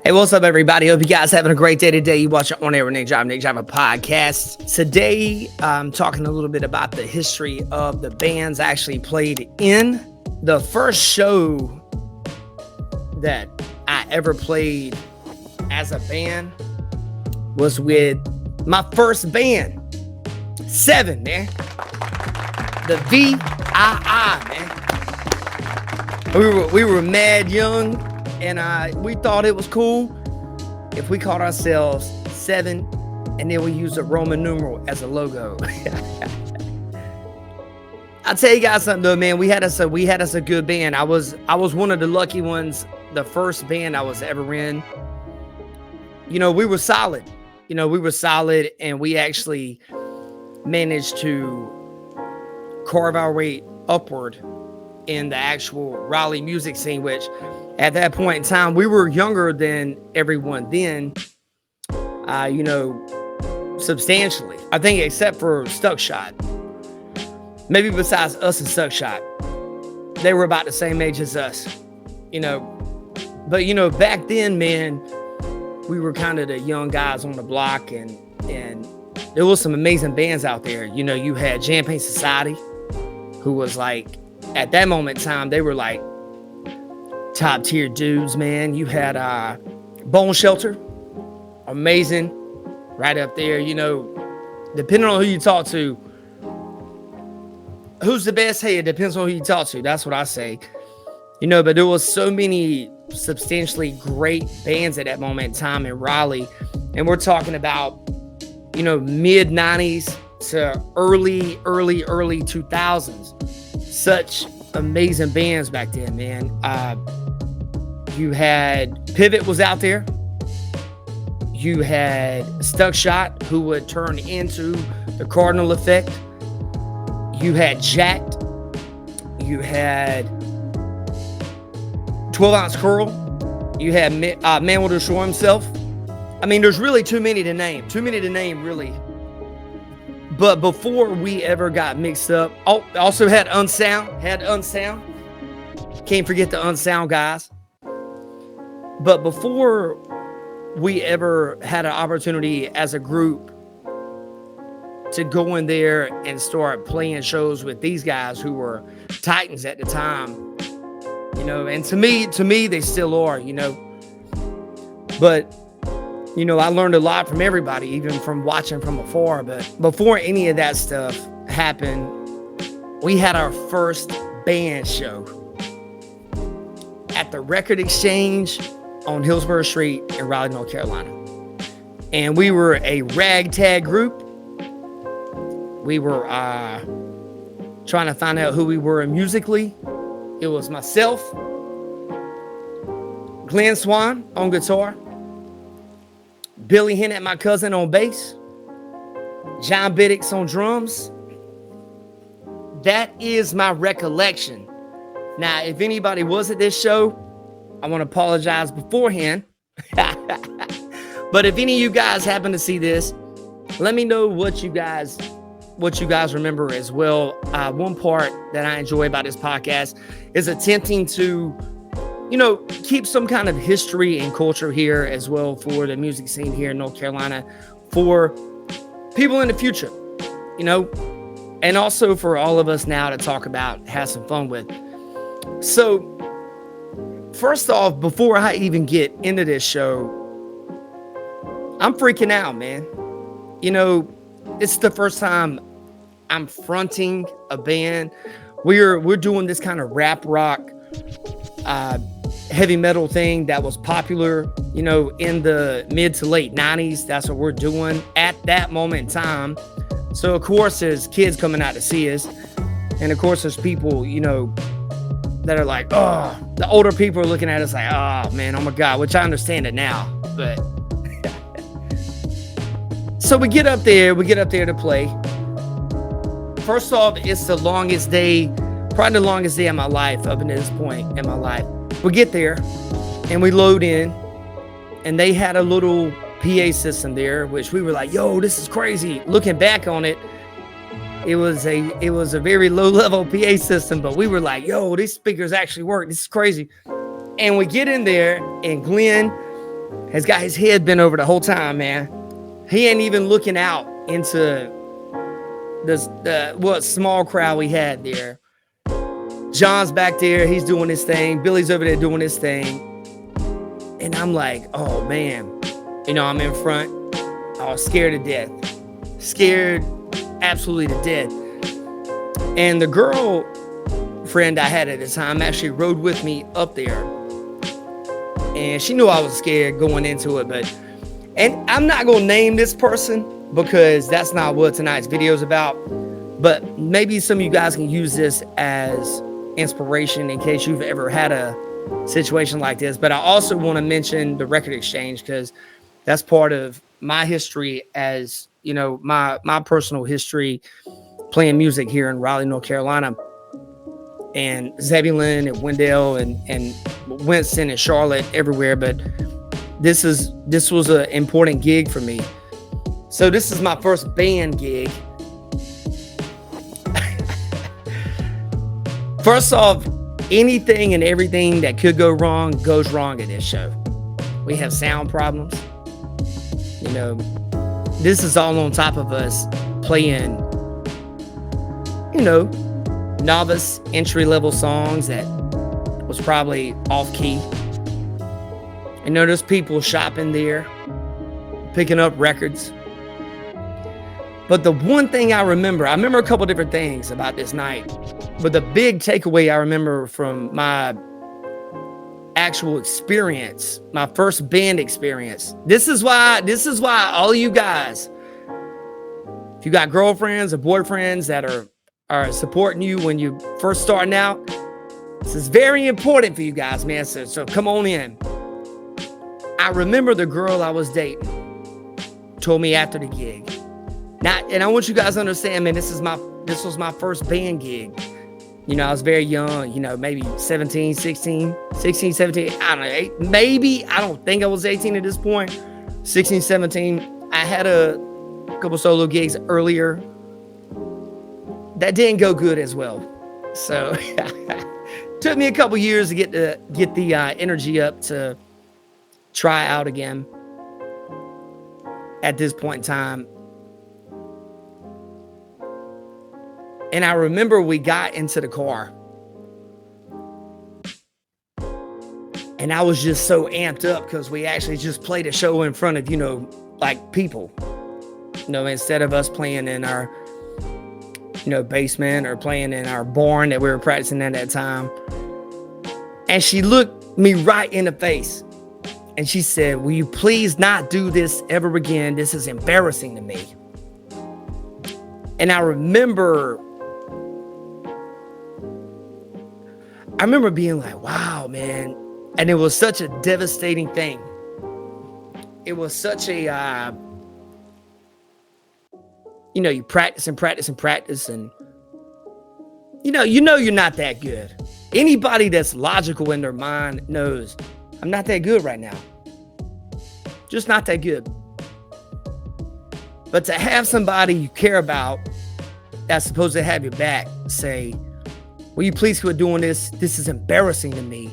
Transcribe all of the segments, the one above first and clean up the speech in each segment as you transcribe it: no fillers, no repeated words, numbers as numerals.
Hey, what's up, everybody? Hope you guys having a great day today. You watch On Air with Nick Driver podcast. Today, I'm talking a little bit about the history of the bands I actually played in. The first show that I ever played as a band was with my first band, Seven, man. The VII, man. We were mad young. And we thought it was cool if we called ourselves Seven, and then we used a Roman numeral as a logo. I'll tell you guys something though, man. We had us a good band. I was one of the lucky ones. The first band I was ever in. You know, we were solid. And we actually managed to carve our way upward in the actual Raleigh music scene, which at that point in time, we were younger than everyone then, substantially. I think except for Stuckshot. Maybe besides us and Stuckshot. They were about the same age as us, But, back then, man, we were kind of the young guys on the block, and there was some amazing bands out there. You had Champagne Society, who was like, at that moment in time, they were like top tier dudes, man. You had Bone Shelter, amazing, right up there. Depending on who you talk to, who's the best? Hey, it depends on who you talk to. That's what I say. But there was so many substantially great bands at that moment in time in Raleigh, and we're talking about mid 90s to early 2000s. Such amazing bands back then, man. You had Pivot was out there. You had Stuckshot, who would turn into the Cardinal Effect. You had Jacked. You had 12 Ounce Curl. You had Man Will Destroy Himself. I mean, there's really too many to name. Really. But before we ever got mixed up, also had Unsound. Can't forget the Unsound guys. But before we ever had an opportunity as a group to go in there and start playing shows with these guys who were titans at the time, and to me, they still are, But I learned a lot from everybody, even from watching from afar. But before any of that stuff happened, we had our first band show at the Record Exchange on Hillsborough Street in Raleigh, North Carolina. And we were a ragtag group. We were trying to find out who we were musically. It was myself, Glenn Swan on guitar, Billy Hennett, my cousin, on bass, John Biddix on drums. That is my recollection. Now, if anybody was at this show, I want to apologize beforehand. But if any of you guys happen to see this, let me know what you guys remember as well. One part that I enjoy about this podcast is attempting to keep some kind of history and culture here as well for the music scene here in North Carolina, for people in the future, and also for all of us now to talk about, have some fun with. So, first off, before I even get into this show, I'm freaking out, man. It's the first time I'm fronting a band. We're doing this kind of rap rock, heavy metal thing that was popular, in the mid to late 90s. That's what we're doing at that moment in time. So of course there's kids coming out to see us, and of course there's people, that are like, oh, the older people are looking at us like, oh man, oh my God, which I understand it now, but so we get up there to play. First off, it's the longest day, probably the longest day of my life up until this point in my life. We get there and we load in, and they had a little PA system there, which we were like, yo, this is crazy. Looking back on it, it was a very low level PA system, but we were like, yo, these speakers actually work. This is crazy. And we get in there, and Glenn has got his head bent over the whole time, man. He ain't even looking out into this what small crowd we had there. John's back there, he's doing his thing. Billy's over there doing his thing. And I'm like, oh man, I'm in front. I was scared to death. Scared absolutely to death. And the girlfriend I had at the time actually rode with me up there. And she knew I was scared going into it, and I'm not going to name this person because that's not what tonight's video is about. But maybe some of you guys can use this as inspiration in case you've ever had a situation like this. But I also want to mention the Record Exchange because that's part of my history as, my personal history playing music here in Raleigh, North Carolina. And Zebulon and Wendell and Winston and Charlotte everywhere. But this was an important gig for me. So this is my first band gig. First off, anything and everything that could go wrong goes wrong in this show. We have sound problems. This is all on top of us playing, novice entry-level songs that was probably off-key. And there's people shopping there, picking up records. But the one thing I remember a couple different things about this night, but the big takeaway I remember from my actual experience, my first band experience. This is why all you guys, if you got girlfriends or boyfriends that are supporting you when you first starting out, this is very important for you guys, man. So come on in. I remember the girl I was dating told me after the gig. And I want you guys to understand, man, this was my first band gig. I was very young, maybe 17, 17. I don't know, maybe. I don't think I was 18 at this point. 16, 17. I had a couple solo gigs earlier that didn't go good as well. So took me a couple years to get the energy up to try out again at this point in time. And I remember we got into the car and I was just so amped up because we actually just played a show in front of, people, instead of us playing in our, basement or playing in our barn that we were practicing at that time. And she looked me right in the face and she said, "Will you please not do this ever again? This is embarrassing to me." And I remember being like, wow, man. And it was such a devastating thing. It was such a, you practice and practice and practice. And, you're not that good. Anybody that's logical in their mind knows I'm not that good right now. Just not that good. But to have somebody you care about that's supposed to have your back say, "Will you please quit doing this? This is embarrassing to me."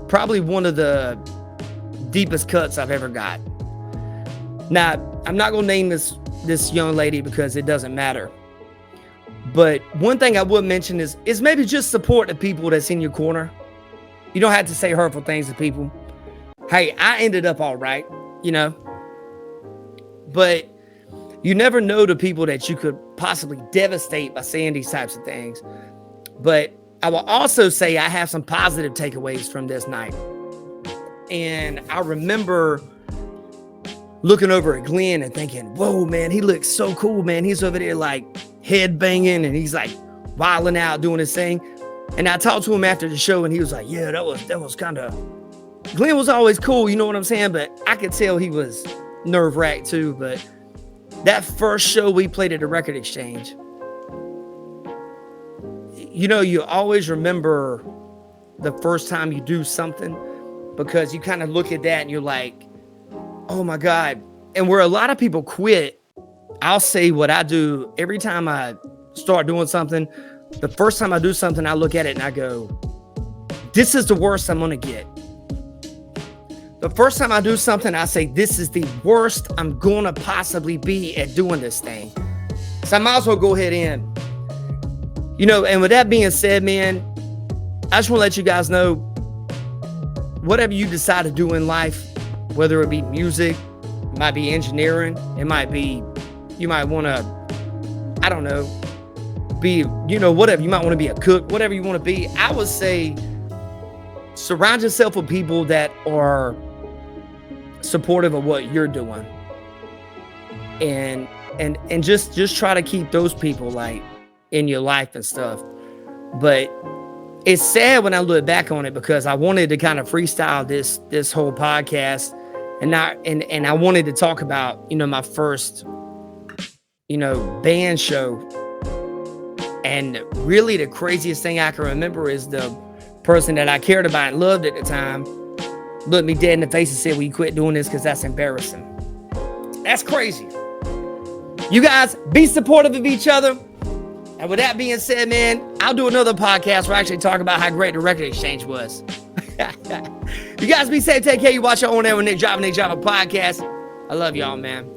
Probably one of the deepest cuts I've ever got. Now, I'm not going to name this young lady because it doesn't matter. But one thing I would mention is maybe just support the people that's in your corner. You don't have to say hurtful things to people. Hey, I ended up all right, But you never know the people that you could possibly devastate by saying these types of things. But I will also say I have some positive takeaways from this night. And I remember looking over at Glenn and thinking, whoa, man, he looks so cool, man. He's over there like head banging and he's like wilding out doing his thing. And I talked to him after the show and he was like, yeah, that was kind of, Glenn was always cool, you know what I'm saying? But I could tell he was nerve-wracked too. But that first show we played at the Record Exchange, you always remember the first time you do something because you kind of look at that and you're like, oh my God. And where a lot of people quit, I'll say what I do every time I start doing something, The first time I do something, I look at it and I go, this is the worst I'm going to get. The first time I do something, I say, this is the worst I'm going to possibly be at doing this thing. So I might as well go ahead and, and with that being said, man, I just want to let you guys know, whatever you decide to do in life, whether it be music, it might be engineering, it might be, you might want to, I don't know, be, whatever, you might want to be a cook, whatever you want to be. I would say surround yourself with people that are supportive of what you're doing, and just try to keep those people like in your life and stuff. But it's sad when I look back on it, because I wanted to kind of freestyle this whole podcast, and I wanted to talk about my first band show. And really the craziest thing I can remember is the person that I cared about and loved at the time looked me dead in the face and said, "Will you quit doing this, because that's embarrassing." That's crazy. You guys be supportive of each other. And with that being said, man, I'll do another podcast where I actually talk about how great the record exchange was. You guys be safe. Take care. You watch your own Nick Java podcast. I love y'all, man.